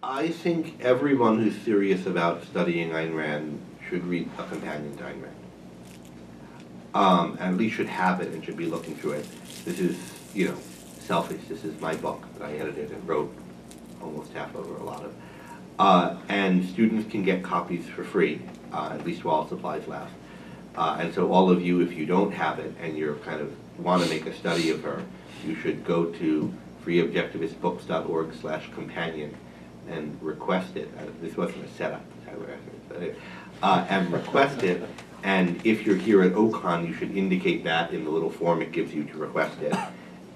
I think everyone who's serious about studying Ayn Rand should read a companion to Ayn Rand. And at least should have it and should be looking through it. This is, selfish. This is my book that I edited and wrote almost half over a lot of. And students can get copies for free, at least while supplies last. And so all of you, if you don't have it and you're kind of want to make a study of her, you should go to freeobjectivistbooks.org/companion and request it. This wasn't a setup, and request it. And if you're here at Ocon, you should indicate that in the little form it gives you to request it.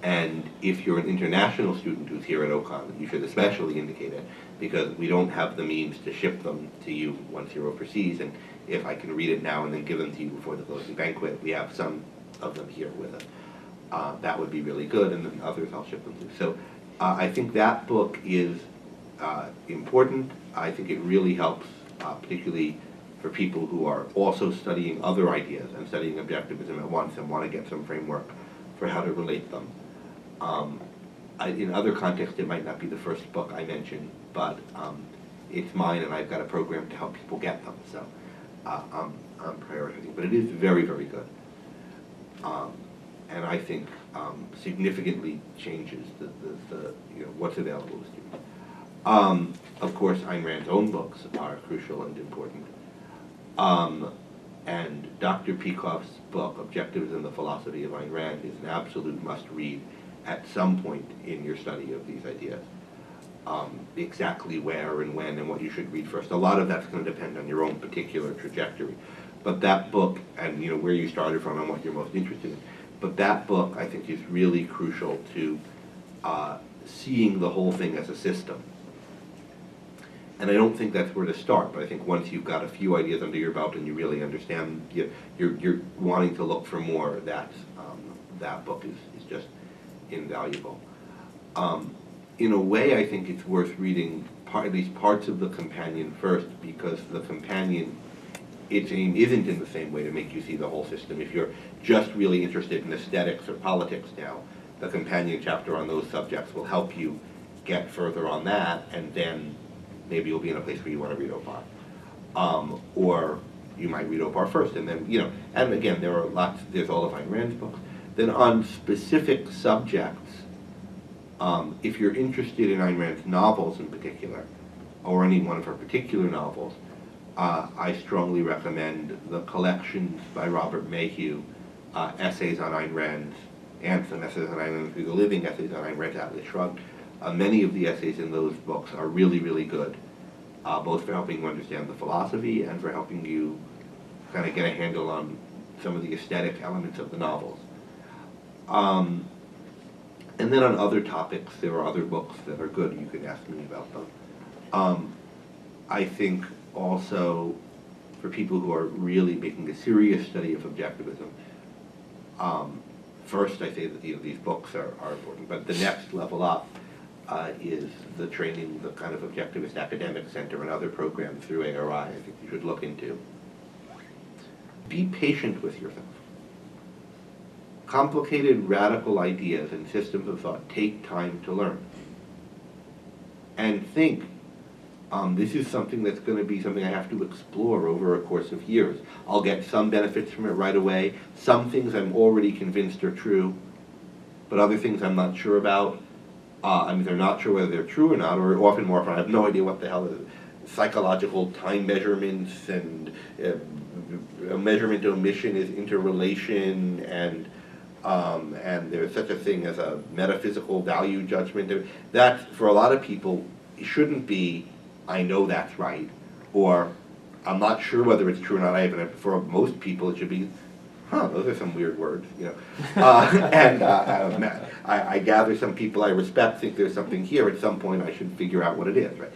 And if you're an international student who's here at Ocon, you should especially indicate it, because we don't have the means to ship them to you once you're overseas. And if I can read it now and then give them to you before the closing banquet, we have some of them here with us. That would be really good, and then others I'll ship them to. So I think that book is important. I think it really helps, particularly for people who are also studying other ideas and studying objectivism at once and want to get some framework for how to relate them. In other contexts, it might not be the first book I mention, but it's mine, and I've got a program to help people get them. So I'm prioritizing, but it is very, very good, and I think significantly changes the what's available to students. Of course, Ayn Rand's own books are crucial and important. And Dr. Peikoff's book, Objectivism, the Philosophy of Ayn Rand, is an absolute must-read at some point in your study of these ideas. Exactly where and when and what you should read first. A lot of that's going to depend on your own particular trajectory. But that book, and where you started from and what you're most interested in, but that book, I think, is really crucial to seeing the whole thing as a system. And I don't think that's where to start, but I think once you've got a few ideas under your belt and you really understand, you're wanting to look for more, that book is just invaluable. In a way, I think it's worth reading at least parts of the companion first, because the companion, its aim isn't in the same way to make you see the whole system. If you're just really interested in aesthetics or politics now, the companion chapter on those subjects will help you get further on that, and then maybe you'll be in a place where you want to read Opar. Or you might read Opar first, and then, and again, there's all of Ayn Rand's books. Then on specific subjects, if you're interested in Ayn Rand's novels in particular, or any one of her particular novels, I strongly recommend the collections by Robert Mayhew, Essays on Ayn Rand's Anthem, Essays on Ayn Rand Through the Living, Essays on Ayn Rand's Atlas Shrugged. Many of the essays in those books are really, really good, both for helping you understand the philosophy and for helping you kind of get a handle on some of the aesthetic elements of the novels. And then on other topics, there are other books that are good. You could ask me about them. I think also for people who are really making a serious study of objectivism, first I say that these books are important, but the next level up is the training, the kind of Objectivist Academic Center and other programs through ARI I think you should look into. Be patient with yourself. Complicated, radical ideas and systems of thought take time to learn. And think, this is something that's going to be something I have to explore over a course of years. I'll get some benefits from it right away. Some things I'm already convinced are true, but other things I'm not sure about. I'm either not sure whether they're true or not, or more often I have no idea what the hell is psychological time measurements, and measurement omission is interrelation, and there's such a thing as a metaphysical value judgment. That, for a lot of people, it shouldn't be, I know that's right, or I'm not sure whether it's true or not. For most people, it should be, those are some weird words, and I gather some people I respect think there's something here. At some point, I should figure out what it is, right?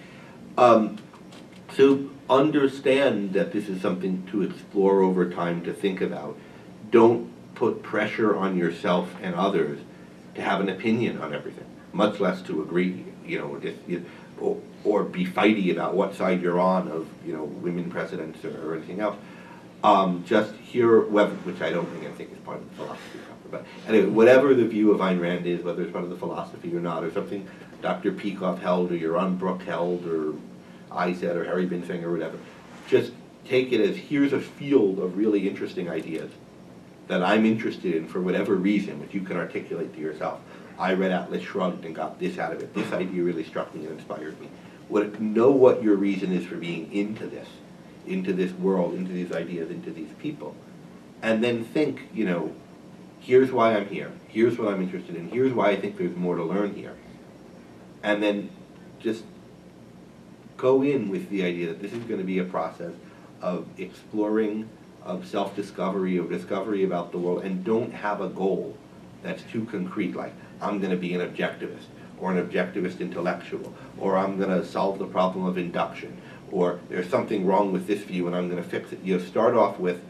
So understand that this is something to explore over time, to think about. Don't put pressure on yourself and others to have an opinion on everything, much less to agree, or be fighty about what side you're on of, women presidents or anything else. Just hear, which I don't think is part of the philosophy properly. But anyway, whatever the view of Ayn Rand is, whether it's part of the philosophy or not, or something Dr. Peikoff held, or Yaron Brook held, or I said, or Harry Binfinger, or whatever, just take it as, here's a field of really interesting ideas that I'm interested in for whatever reason, which you can articulate to yourself. I read Atlas Shrugged and got this out of it. This idea really struck me and inspired me. Know what your reason is for being into this world, into these ideas, into these people. And then think, here's why I'm here. Here's what I'm interested in. Here's why I think there's more to learn here. And then just go in with the idea that this is going to be a process of exploring, of self-discovery, of discovery about the world, and don't have a goal that's too concrete, like, I'm going to be an objectivist, or an objectivist intellectual, or I'm going to solve the problem of induction, or there's something wrong with this view and I'm going to fix it. Start off with,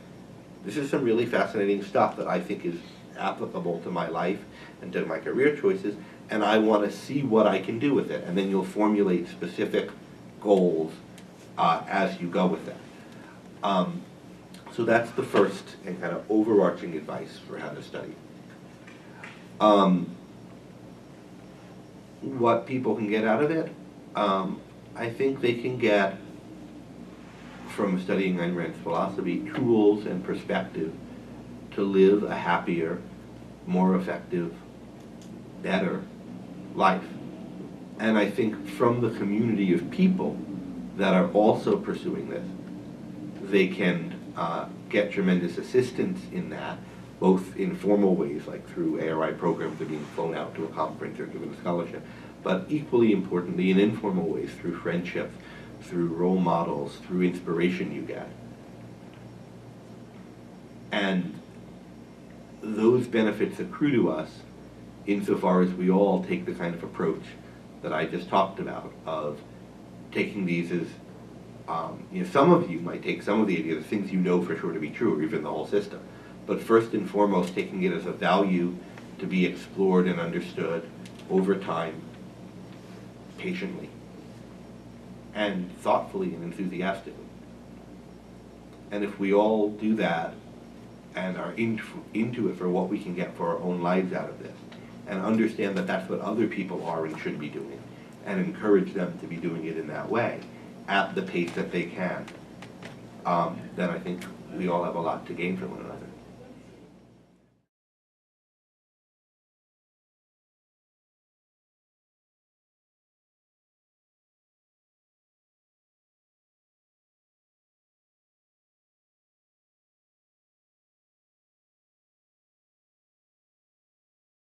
this is some really fascinating stuff that I think is applicable to my life and to my career choices, and I want to see what I can do with it. And then you'll formulate specific goals as you go with that. So that's the first and kind of overarching advice for how to study. What people can get out of it, I think they can get, from studying Ayn Rand's philosophy, tools and perspective to live a happier, more effective, better life. And I think from the community of people that are also pursuing this, they can get tremendous assistance in that, both in formal ways, like through ARI programs of being flown out to a conference or given a scholarship, but equally importantly in informal ways, through friendship, through role models, through inspiration you get. And those benefits accrue to us insofar as we all take the kind of approach that I just talked about, of taking these as, some of you might take some of the ideas, things you know for sure to be true, or even the whole system. But first and foremost, taking it as a value to be explored and understood over time, patiently, and thoughtfully and enthusiastically. And if we all do that and are into it for what we can get for our own lives out of this, and understand that that's what other people are and should be doing, and encourage them to be doing it in that way, at the pace that they can, then I think we all have a lot to gain from one another.